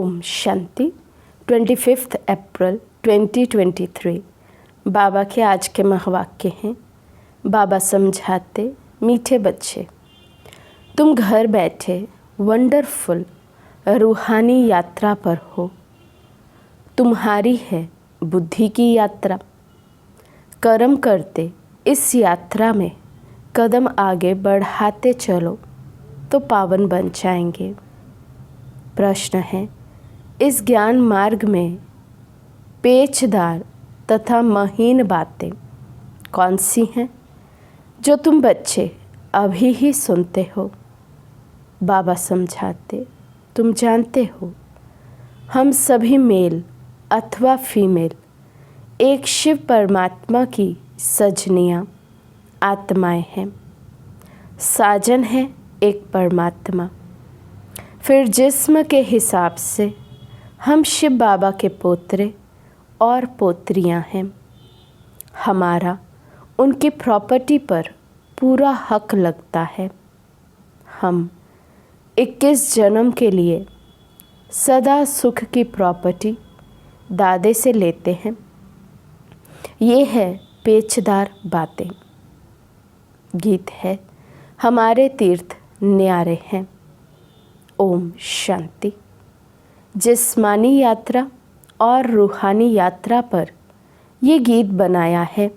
ओम शांति। 25 अप्रैल 2023 बाबा के आज के महावाक्य हैं। बाबा समझाते, मीठे बच्चे, तुम घर बैठे वंडरफुल रूहानी यात्रा पर हो। तुम्हारी है बुद्धि की यात्रा। कर्म करते इस यात्रा में कदम आगे बढ़ाते चलो तो पावन बन जाएंगे। प्रश्न है, इस ज्ञान मार्ग में पेचदार तथा महीन बातें कौन सी हैं जो तुम बच्चे अभी ही सुनते हो? बाबा समझाते, तुम जानते हो हम सभी मेल अथवा फीमेल एक शिव परमात्मा की सजनियाँ आत्माएं हैं। साजन है एक परमात्मा। फिर जिस्म के हिसाब से हम शिव बाबा के पोतरे और पोत्रियां हैं। हमारा उनकी प्रॉपर्टी पर पूरा हक लगता है। हम 21 जन्म के लिए सदा सुख की प्रॉपर्टी दादे से लेते हैं। ये है पेचदार बातें। गीत है, हमारे तीर्थ न्यारे हैं। ओम शांति। जिस्मानी यात्रा और रूहानी यात्रा पर ये गीत बनाया है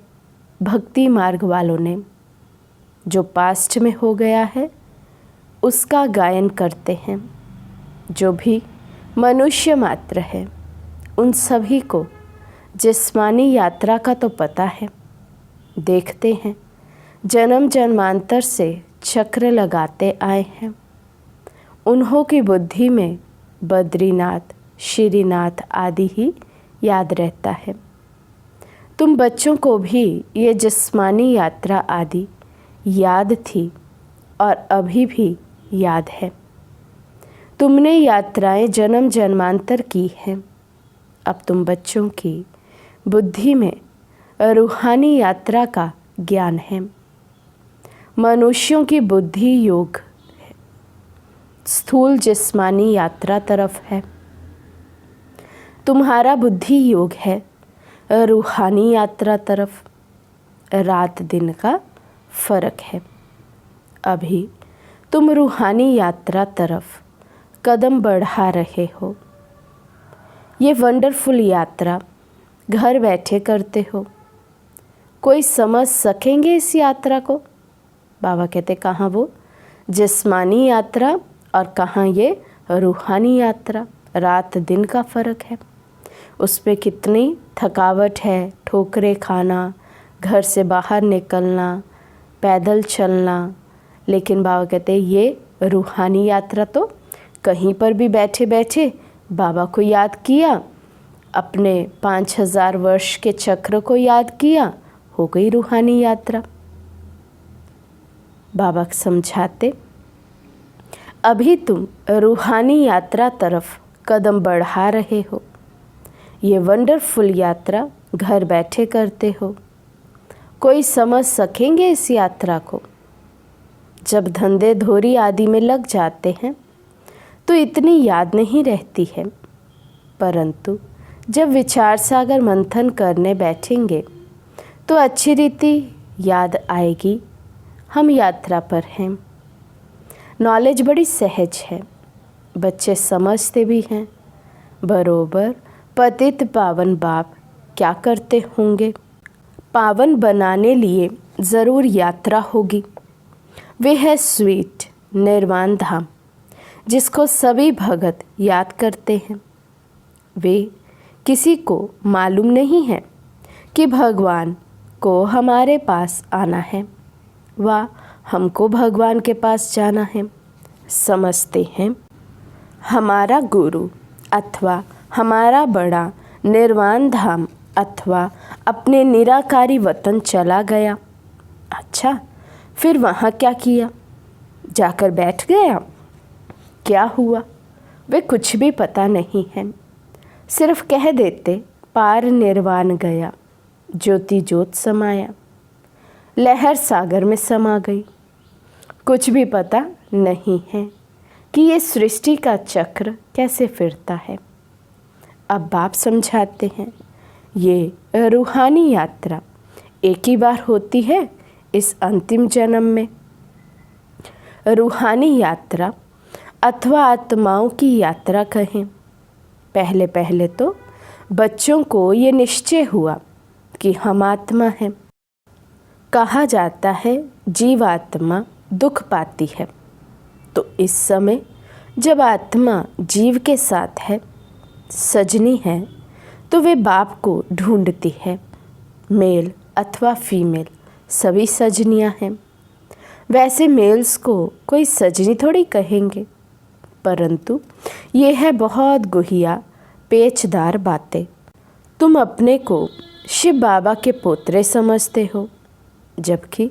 भक्ति मार्ग वालों ने। जो पास्ट में हो गया है उसका गायन करते हैं। जो भी मनुष्य मात्र है उन सभी को जिस्मानी यात्रा का तो पता है। देखते हैं जन्म जन्मांतर से चक्र लगाते आए हैं। उन्हों की बुद्धि में बद्रीनाथ, श्रीनाथ आदि ही याद रहता है। तुम बच्चों को भी ये जिस्मानी यात्रा आदि याद थी और अभी भी याद है। तुमने यात्राएं जन्म जन्मांतर की हैं। अब तुम बच्चों की बुद्धि में रूहानी यात्रा का ज्ञान है। मनुष्यों की बुद्धि योग स्थूल जिस्मानी यात्रा तरफ है। तुम्हारा बुद्धि योग है रूहानी यात्रा तरफ। रात दिन का फर्क है। अभी तुम रूहानी यात्रा तरफ कदम बढ़ा रहे हो। ये वंडरफुल यात्रा घर बैठे करते हो। कोई समझ सकेंगे इस यात्रा को? बाबा कहते, कहाँ वो जिस्मानी यात्रा और कहाँ ये रूहानी यात्रा। रात दिन का फ़र्क है। उस पर कितनी थकावट है, ठोकरें खाना, घर से बाहर निकलना, पैदल चलना। लेकिन बाबा कहते ये रूहानी यात्रा तो कहीं पर भी बैठे बैठे बाबा को याद किया, अपने 5000 वर्ष के चक्र को याद किया, हो गई रूहानी यात्रा। बाबा समझाते, अभी तुम रूहानी यात्रा तरफ कदम बढ़ा रहे हो। ये वंडरफुल यात्रा घर बैठे करते हो। कोई समझ सकेंगे इस यात्रा को? जब धंधे धोरी आदि में लग जाते हैं तो इतनी याद नहीं रहती है, परंतु जब विचार सागर मंथन करने बैठेंगे तो अच्छी रीति याद आएगी। हम यात्रा पर हैं। नॉलेज बड़ी सहज है। बच्चे समझते भी हैं। बरोबर पतित पावन बाप क्या करते होंगे? पावन बनाने लिए ज़रूर यात्रा होगी। वे है स्वीट निर्वाण धाम, जिसको सभी भगत याद करते हैं। वे किसी को मालूम नहीं है कि भगवान को हमारे पास आना है व हमको भगवान के पास जाना है। समझते हैं हमारा गुरु अथवा हमारा बड़ा निर्वाण धाम अथवा अपने निराकारी वतन चला गया। अच्छा, फिर वहाँ क्या किया? जाकर बैठ गया? क्या हुआ? वे कुछ भी पता नहीं है। सिर्फ कह देते पार निर्वाण गया, ज्योति ज्योत समाया, लहर सागर में समा गई। कुछ भी पता नहीं है कि ये सृष्टि का चक्र कैसे फिरता है। अब बाप समझाते हैं, ये रूहानी यात्रा एक ही बार होती है इस अंतिम जन्म में। रूहानी यात्रा अथवा आत्माओं की यात्रा कहें। पहले पहले तो बच्चों को ये निश्चय हुआ कि हम आत्मा हैं। कहा जाता है जीवात्मा दुख पाती है, तो इस समय जब आत्मा जीव के साथ है, सजनी है, तो वे बाप को ढूंढती है। मेल अथवा फीमेल सभी सजनियां हैं। वैसे मेल्स को कोई सजनी थोड़ी कहेंगे, परंतु ये है बहुत गुहिया पेचदार बातें। तुम अपने को शिव बाबा के पोतरे समझते हो, जबकि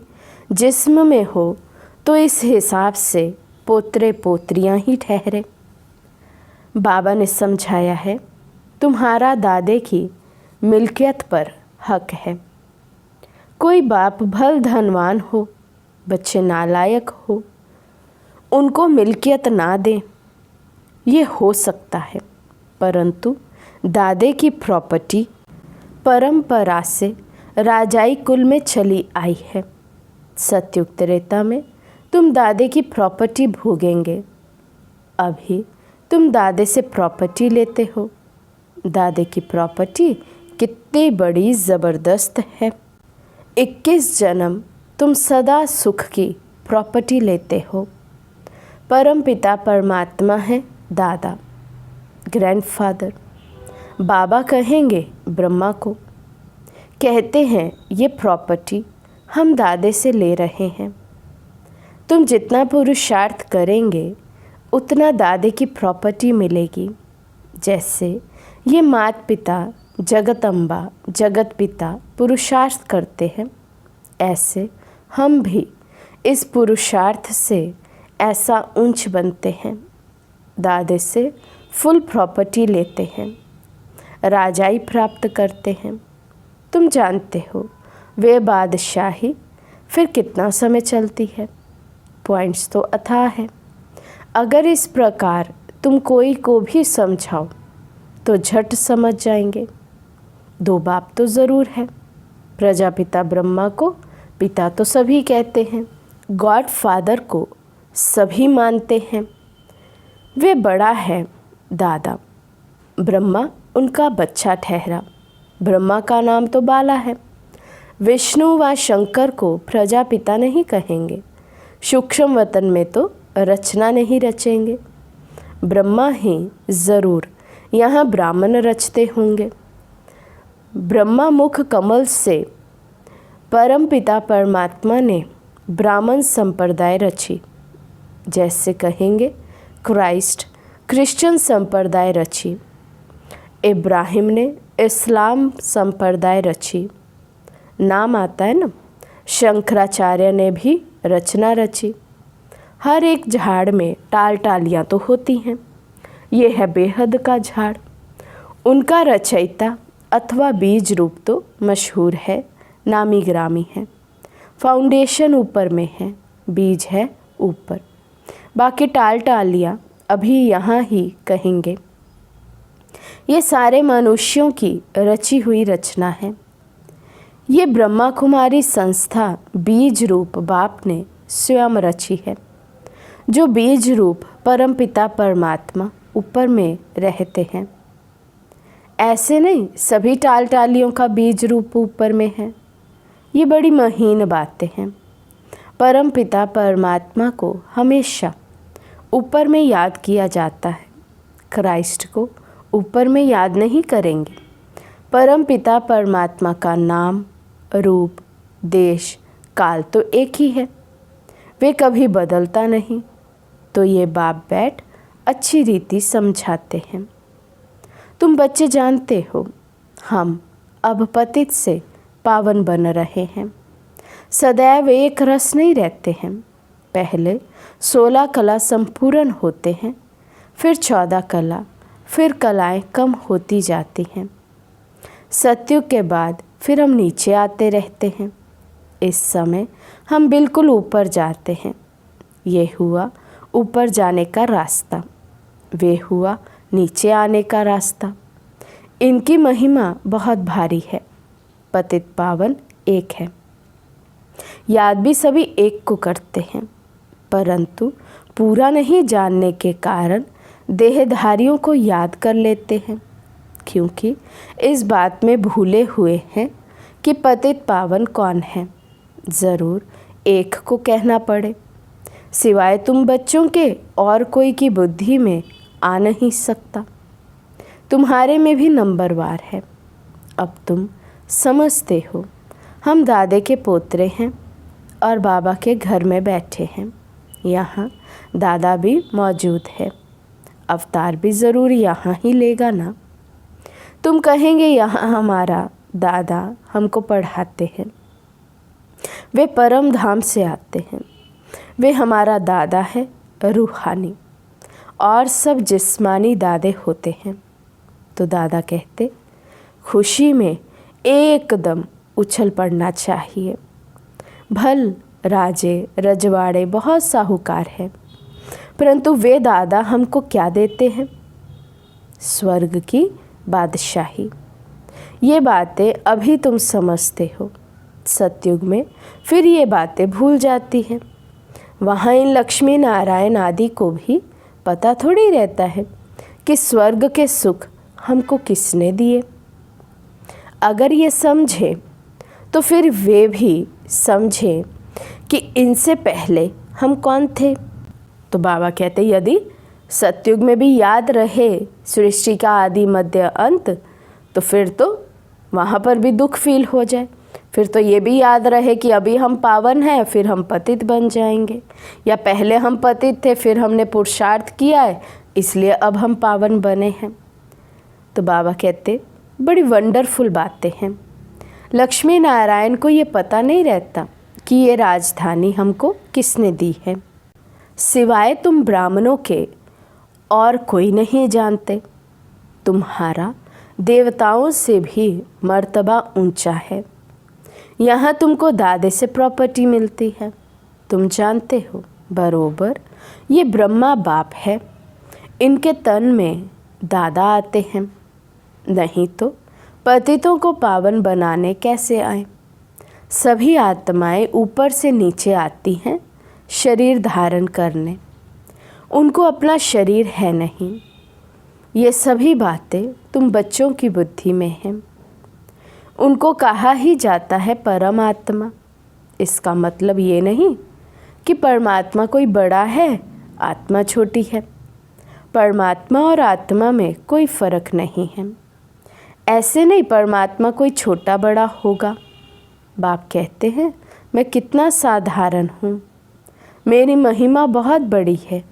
जिस्म में हो तो इस हिसाब से पोतरे पोतरियां ही ठहरे। बाबा ने समझाया है, तुम्हारा दादे की मिल्कियत पर हक है। कोई बाप भल धनवान हो, बच्चे नालायक हो, उनको मिल्कियत ना दें, ये हो सकता है, परंतु दादे की प्रॉपर्टी परंपरा से राजाई कुल में चली आई है। सतयुग त्रेता में तुम दादे की प्रॉपर्टी भोगेंगे। अभी तुम दादे से प्रॉपर्टी लेते हो। दादे की प्रॉपर्टी कितनी बड़ी ज़बरदस्त है। 21 जन्म तुम सदा सुख की प्रॉपर्टी लेते हो। परमपिता परमात्मा है दादा, ग्रैंडफादर। बाबा कहेंगे ब्रह्मा को, कहते हैं ये प्रॉपर्टी हम दादे से ले रहे हैं। तुम जितना पुरुषार्थ करेंगे उतना दादे की प्रॉपर्टी मिलेगी। जैसे ये माता पिता जगत अम्बा जगत पिता पुरुषार्थ करते हैं, ऐसे हम भी इस पुरुषार्थ से ऐसा ऊंच बनते हैं। दादे से फुल प्रॉपर्टी लेते हैं, राजाई प्राप्त करते हैं। तुम जानते हो वे बादशाही फिर कितना समय चलती है। पॉइंट्स तो अथाह है। अगर इस प्रकार तुम कोई को भी समझाओ तो झट समझ जाएंगे। 2 बाप तो ज़रूर है। प्रजापिता ब्रह्मा को पिता तो सभी कहते हैं, गॉड फादर को सभी मानते हैं। वे बड़ा है दादा, ब्रह्मा उनका बच्चा ठहरा। ब्रह्मा का नाम तो बाला है। विष्णु व शंकर को प्रजापिता नहीं कहेंगे। सूक्ष्म वतन में तो रचना नहीं रचेंगे। ब्रह्मा ही ज़रूर यहाँ ब्राह्मण रचते होंगे। ब्रह्मा मुख कमल से परमपिता परमात्मा ने ब्राह्मण संप्रदाय रची। जैसे कहेंगे क्राइस्ट क्रिश्चियन संप्रदाय रची, इब्राहिम ने इस्लाम संप्रदाय रची। नाम आता है ना। शंकराचार्य ने भी रचना रची। हर एक झाड़ में टाल टालियाँ तो होती हैं। ये है बेहद का झाड़। उनका रचयिता अथवा बीज रूप तो मशहूर है, नामी ग्रामी है। फाउंडेशन ऊपर में है, बीज है ऊपर। बाकी टाल टालियाँ अभी यहाँ ही कहेंगे। ये सारे मनुष्यों की रची हुई रचना है। ये ब्रह्मा कुमारी संस्था बीज रूप बाप ने स्वयं रची है। जो बीज रूप परमपिता परमात्मा ऊपर में रहते हैं। ऐसे नहीं सभी टाल टालियों का बीज रूप ऊपर में है। ये बड़ी महीन बातें हैं। परमपिता परमात्मा को हमेशा ऊपर में याद किया जाता है। क्राइस्ट को ऊपर में याद नहीं करेंगे। परमपिता परमात्मा का नाम, रूप, देश, काल तो एक ही है। वे कभी बदलता नहीं। तो ये बाप बैठ अच्छी रीति समझाते हैं। तुम बच्चे जानते हो, हम अब पतित से पावन बन रहे हैं। सदैव एक रस नहीं रहते हैं। पहले 16 कला संपूर्ण होते हैं, फिर 14 कला, फिर कलाएं कम होती जाती हैं। सतयुग के बाद फिर हम नीचे आते रहते हैं। इस समय हम बिल्कुल ऊपर जाते हैं। ये हुआ ऊपर जाने का रास्ता, वे हुआ नीचे आने का रास्ता। इनकी महिमा बहुत भारी है, पतित पावन एक है। याद भी सभी एक को करते हैं, परंतु पूरा नहीं जानने के कारण देहधारियों को याद कर लेते हैं, क्योंकि इस बात में भूले हुए हैं कि पतित पावन कौन है। ज़रूर एक को कहना पड़े, सिवाय तुम बच्चों के और कोई की बुद्धि में आ नहीं सकता। तुम्हारे में भी नंबरवार है। अब तुम समझते हो, हम दादे के पोतरे हैं और बाबा के घर में बैठे हैं। यहाँ दादा भी मौजूद है, अवतार भी ज़रूर यहाँ ही लेगा ना। तुम कहेंगे यहाँ हमारा दादा हमको पढ़ाते हैं, वे परम धाम से आते हैं, वे हमारा दादा है रूहानी, और सब जिस्मानी दादे होते हैं। तो दादा कहते, खुशी में एकदम उछल पड़ना चाहिए। भल राजे रजवाड़े बहुत साहूकार हैं, परंतु वे दादा हमको क्या देते हैं? स्वर्ग की बादशाही। ये बातें अभी तुम समझते हो, सतयुग में फिर ये बातें भूल जाती हैं। वहाँ इन लक्ष्मी नारायण आदि को भी पता थोड़ी रहता है कि स्वर्ग के सुख हमको किसने दिए। अगर ये समझे तो फिर वे भी समझे कि इनसे पहले हम कौन थे। तो बाबा कहते, यदि सतयुग में भी याद रहे सृष्टि का आदि मध्य अंत, तो फिर तो वहाँ पर भी दुख फील हो जाए। फिर तो ये भी याद रहे कि अभी हम पावन हैं, फिर हम पतित बन जाएंगे, या पहले हम पतित थे फिर हमने पुरुषार्थ किया है इसलिए अब हम पावन बने हैं। तो बाबा कहते, बड़ी वंडरफुल बातें हैं। लक्ष्मी नारायण को ये पता नहीं रहता कि ये राजधानी हमको किसने दी है। सिवाय तुम ब्राह्मणों के और कोई नहीं जानते। तुम्हारा देवताओं से भी मर्तबा ऊंचा है। यहाँ तुमको दादे से प्रॉपर्टी मिलती है। तुम जानते हो बरोबर ये ब्रह्मा बाप है, इनके तन में दादा आते हैं, नहीं तो पतितों को पावन बनाने कैसे आए। सभी आत्माएं ऊपर से नीचे आती हैं शरीर धारण करने, उनको अपना शरीर है नहीं। ये सभी बातें तुम बच्चों की बुद्धि में हैं। उनको कहा ही जाता है परमात्मा। इसका मतलब ये नहीं कि परमात्मा कोई बड़ा है, आत्मा छोटी है। परमात्मा और आत्मा में कोई फ़र्क नहीं है। ऐसे नहीं परमात्मा कोई छोटा बड़ा होगा। बाप कहते हैं, मैं कितना साधारण हूँ, मेरी महिमा बहुत बड़ी है,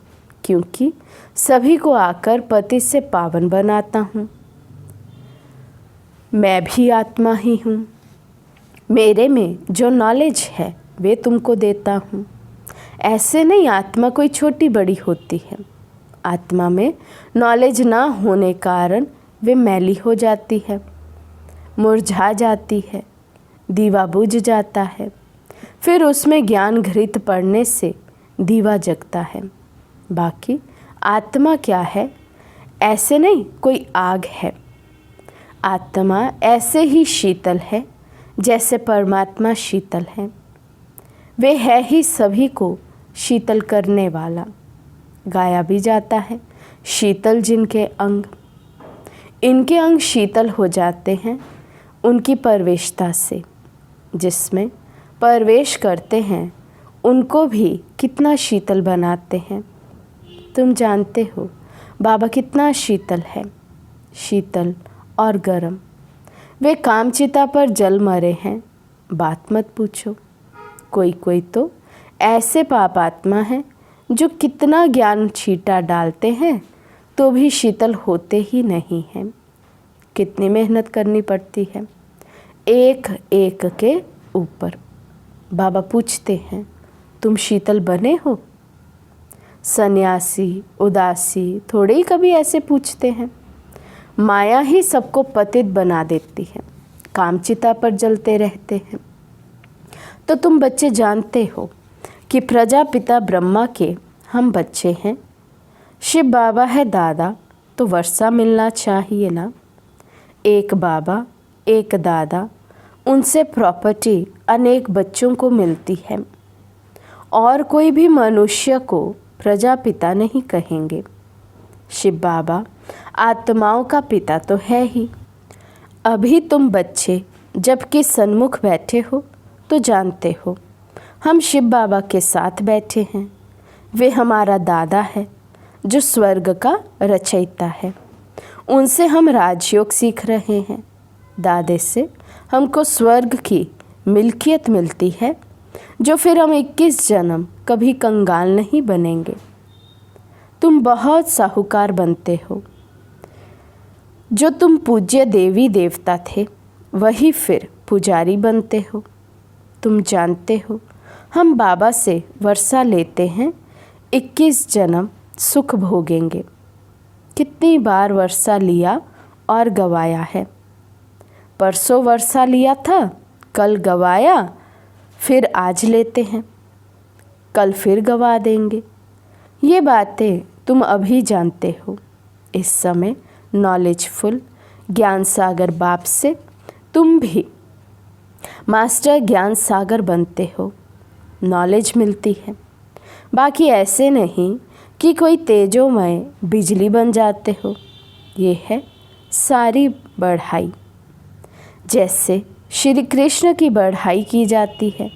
क्योंकि सभी को आकर पति से पावन बनाता हूँ। मैं भी आत्मा ही हूँ। मेरे में जो नॉलेज है वे तुमको देता हूँ। ऐसे नहीं आत्मा कोई छोटी बड़ी होती है। आत्मा में नॉलेज ना होने कारण वे मैली हो जाती है, मुरझा जाती है, दीवा बुझ जाता है। फिर उसमें ज्ञान घृत पड़ने से दीवा जगता है। बाकी आत्मा क्या है? ऐसे नहीं कोई आग है। आत्मा ऐसे ही शीतल है जैसे परमात्मा शीतल है। वे है ही सभी को शीतल करने वाला। गाया भी जाता है, शीतल जिनके अंग, इनके अंग शीतल हो जाते हैं उनकी परवेशता से। जिसमें प्रवेश करते हैं उनको भी कितना शीतल बनाते हैं। तुम जानते हो बाबा कितना शीतल है, शीतल और गरम। वे कामचिता पर जल मरे हैं, बात मत पूछो। कोई कोई तो ऐसे पापात्मा हैं जो कितना ज्ञान छींटा डालते हैं तो भी शीतल होते ही नहीं हैं। कितनी मेहनत करनी पड़ती है एक एक के ऊपर। बाबा पूछते हैं, तुम शीतल बने हो? सन्यासी उदासी थोड़े ही कभी ऐसे पूछते हैं। माया ही सबको पतित बना देती है, कामचिता पर जलते रहते हैं। तो तुम बच्चे जानते हो कि प्रजापिता ब्रह्मा के हम बच्चे हैं, शिव बाबा है दादा, तो वर्षा मिलना चाहिए ना। एक बाबा एक दादा, उनसे प्रॉपर्टी अनेक बच्चों को मिलती है, और कोई भी मनुष्य को प्रजापिता नहीं कहेंगे। शिव बाबा आत्माओं का पिता तो है ही। अभी तुम बच्चे जबकि सन्मुख बैठे हो तो जानते हो हम शिव बाबा के साथ बैठे हैं। वे हमारा दादा है जो स्वर्ग का रचयिता है। उनसे हम राजयोग सीख रहे हैं। दादे से हमको स्वर्ग की मिल्कियत मिलती है, जो फिर हम 21 जन्म कभी कंगाल नहीं बनेंगे। तुम बहुत साहूकार बनते हो। जो तुम पूज्य देवी देवता थे वही फिर पुजारी बनते हो। तुम जानते हो हम बाबा से वर्षा लेते हैं, 21 जन्म सुख भोगेंगे। कितनी बार वर्षा लिया और गवाया है। परसों वर्षा लिया था, कल गवाया, फिर आज लेते हैं, कल फिर गवा देंगे। ये बातें तुम अभी जानते हो। इस समय नॉलेजफुल ज्ञान सागर बाप से तुम भी मास्टर ज्ञान सागर बनते हो, नॉलेज मिलती है। बाकी ऐसे नहीं कि कोई तेजोमय बिजली बन जाते हो। ये है सारी बढ़ाई। जैसे श्री कृष्ण की बढ़ाई की जाती है।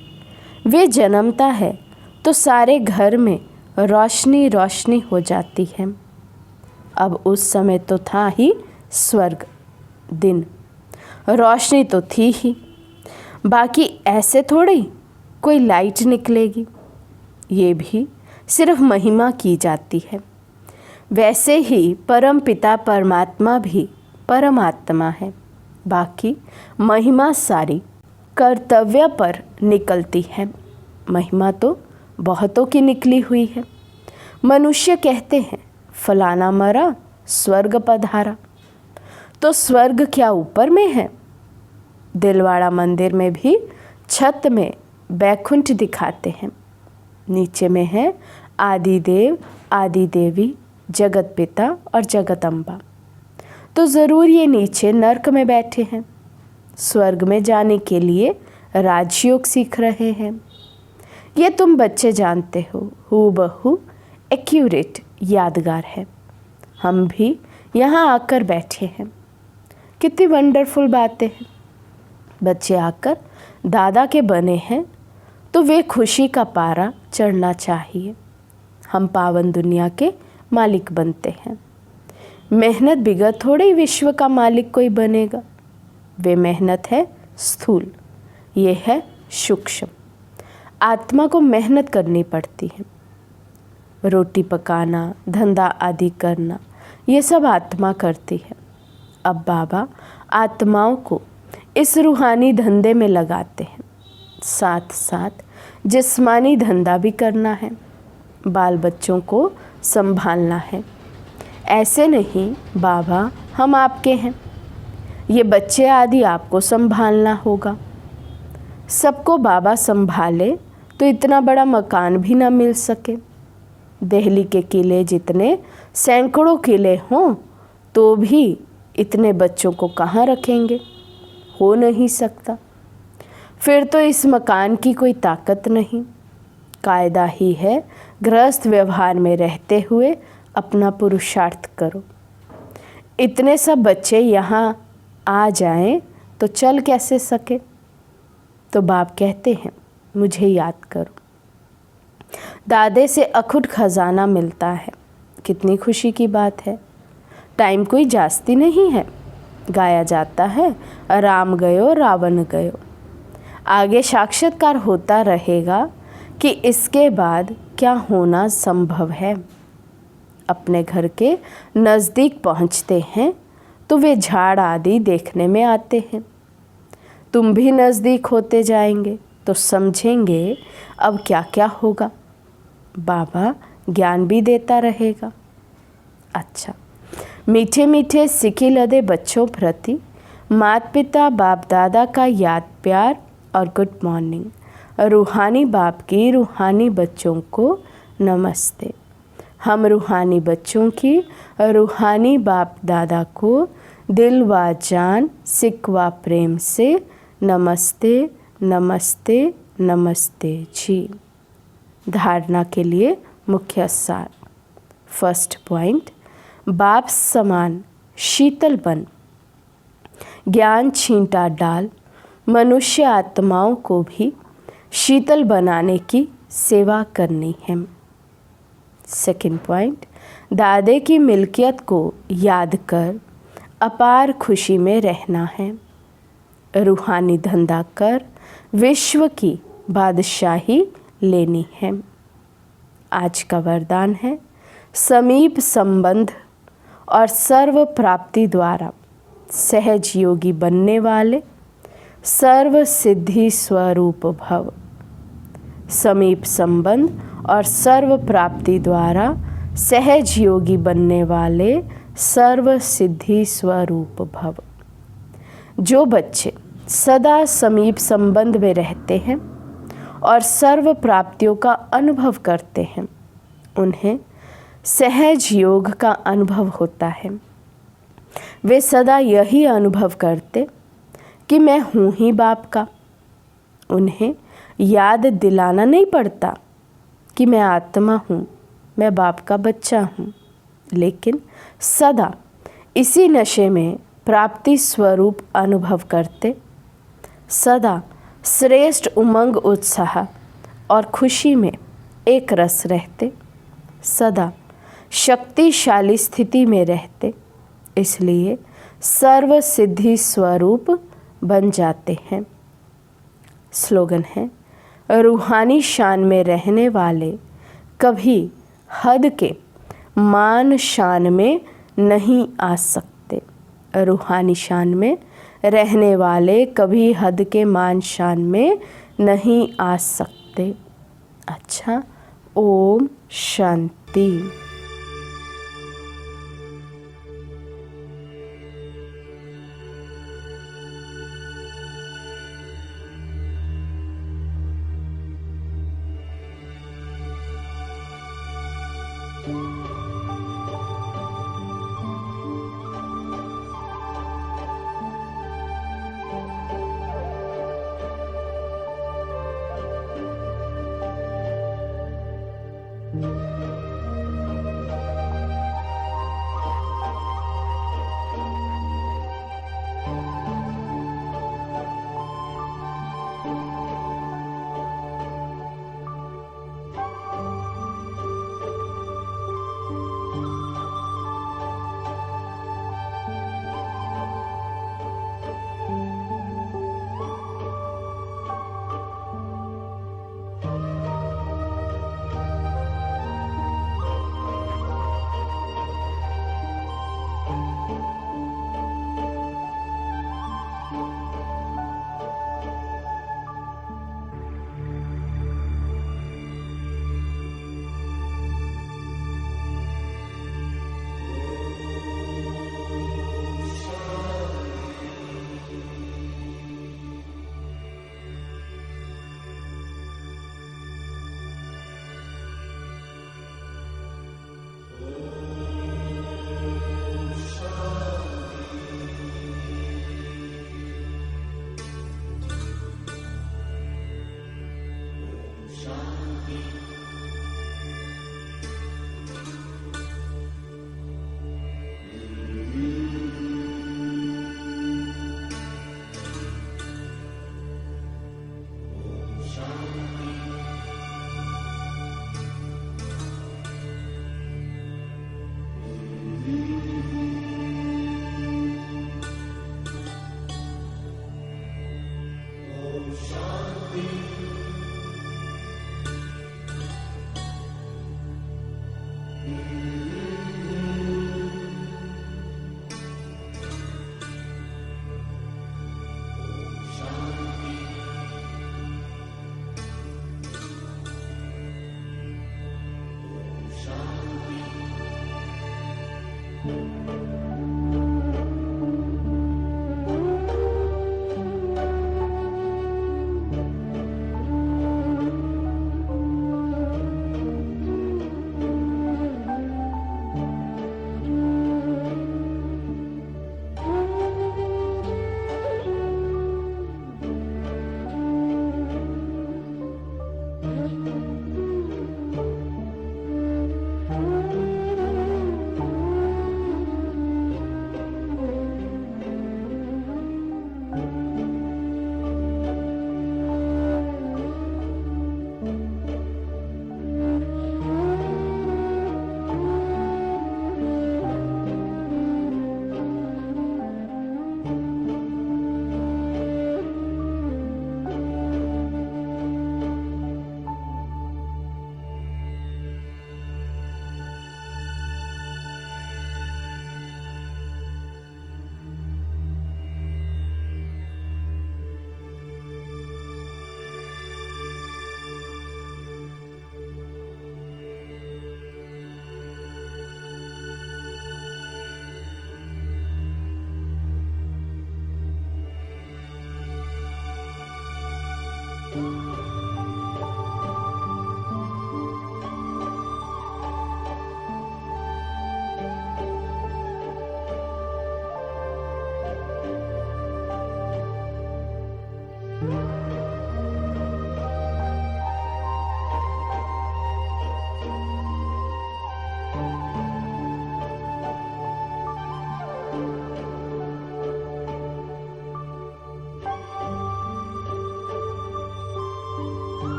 वे जन्मता है तो सारे घर में रोशनी रोशनी हो जाती है। अब उस समय तो था ही स्वर्ग, दिन, रोशनी तो थी ही। बाकी ऐसे थोड़ी कोई लाइट निकलेगी। ये भी सिर्फ महिमा की जाती है। वैसे ही परम पिता परमात्मा भी परमात्मा है। बाकी महिमा सारी कर्तव्य पर निकलती है। महिमा तो बहुतों की निकली हुई है। मनुष्य कहते हैं फलाना मरा, स्वर्ग पधारा। तो स्वर्ग क्या ऊपर में है? दिलवाड़ा मंदिर में भी छत में बैकुंठ दिखाते हैं। नीचे में है आदिदेव, आदि देवी, जगत पिता और जगत अम्बा। तो ज़रूर ये नीचे नर्क में बैठे हैं। स्वर्ग में जाने के लिए राजयोग सीख रहे हैं। ये तुम बच्चे जानते हो, हूबहू एक्यूरेट यादगार है। हम भी यहाँ आकर बैठे हैं। कितनी वंडरफुल बातें हैं। बच्चे आकर दादा के बने हैं तो वे खुशी का पारा चढ़ना चाहिए। हम पावन दुनिया के मालिक बनते हैं। मेहनत बिगड़ थोड़ी विश्व का मालिक कोई बनेगा। वे मेहनत है स्थूल, ये है सूक्ष्म। आत्मा को मेहनत करनी पड़ती है। रोटी पकाना, धंधा आदि करना, ये सब आत्मा करती है। अब बाबा आत्माओं को इस रूहानी धंधे में लगाते हैं। साथ साथ जिस्मानी धंधा भी करना है। बाल बच्चों को संभालना है। ऐसे नहीं बाबा हम आपके हैं, ये बच्चे आदि आपको संभालना होगा। सबको बाबा संभाले तो इतना बड़ा मकान भी ना मिल सके। दिल्ली के किले जितने सैकड़ों किले हों तो भी इतने बच्चों को कहाँ रखेंगे? हो नहीं सकता। फिर तो इस मकान की कोई ताकत नहीं। कायदा ही है गृहस्थ व्यवहार में रहते हुए अपना पुरुषार्थ करो। इतने सब बच्चे यहाँ आ जाएं तो चल कैसे सके? तो बाप कहते हैं मुझे याद करो। दादे से अखुट खजाना मिलता है। कितनी खुशी की बात है। टाइम कोई जास्ती नहीं है। गाया जाता है राम गयो रावण गयो। आगे साक्षात्कार होता रहेगा कि इसके बाद क्या होना संभव है। अपने घर के नज़दीक पहुंचते हैं तो वे झाड़ आदि देखने में आते हैं। तुम भी नज़दीक होते जाएंगे तो समझेंगे अब क्या क्या होगा। बाबा ज्ञान भी देता रहेगा। अच्छा, मीठे मीठे सिकी लदे बच्चों प्रति माता पिता बाप दादा का याद प्यार और गुड मॉर्निंग। रूहानी बाप की रूहानी बच्चों को नमस्ते। हम रूहानी बच्चों की रूहानी बाप दादा को दिल व जान सिक व प्रेम से नमस्ते नमस्ते नमस्ते जी। धारणा के लिए मुख्य सार। फर्स्ट पॉइंट, बाप समान शीतल बन ज्ञान छींटा डाल मनुष्य आत्माओं को भी शीतल बनाने की सेवा करनी है। सेकंड पॉइंट, दादे की मिल्कियत को याद कर अपार खुशी में रहना है। रूहानी धंधा कर विश्व की बादशाही लेनी है। आज का वरदान है समीप संबंध और सर्व प्राप्ति द्वारा सहज योगी बनने वाले सर्व सिद्धि स्वरूप भव। समीप संबंध और सर्व प्राप्ति द्वारा सहज योगी बनने वाले सर्व सिद्धि स्वरूप भव। जो बच्चे सदा समीप संबंध में रहते हैं और सर्व प्राप्तियों का अनुभव करते हैं, उन्हें सहज योग का अनुभव होता है। वे सदा यही अनुभव करते कि मैं हूँ ही बाप का। उन्हें याद दिलाना नहीं पड़ता कि मैं आत्मा हूँ, मैं बाप का बच्चा हूँ, लेकिन सदा इसी नशे में प्राप्ति स्वरूप अनुभव करते, सदा श्रेष्ठ उमंग उत्साह और खुशी में एक रस रहते, सदा शक्तिशाली स्थिति में रहते, इसलिए सर्व सिद्धि स्वरूप बन जाते हैं। स्लोगन है, रूहानी शान में रहने वाले कभी हद के मान शान में नहीं आ सकते। रूहानी शान में रहने वाले कभी हद के मान शान में नहीं आ सकते। अच्छा, ओम शांति।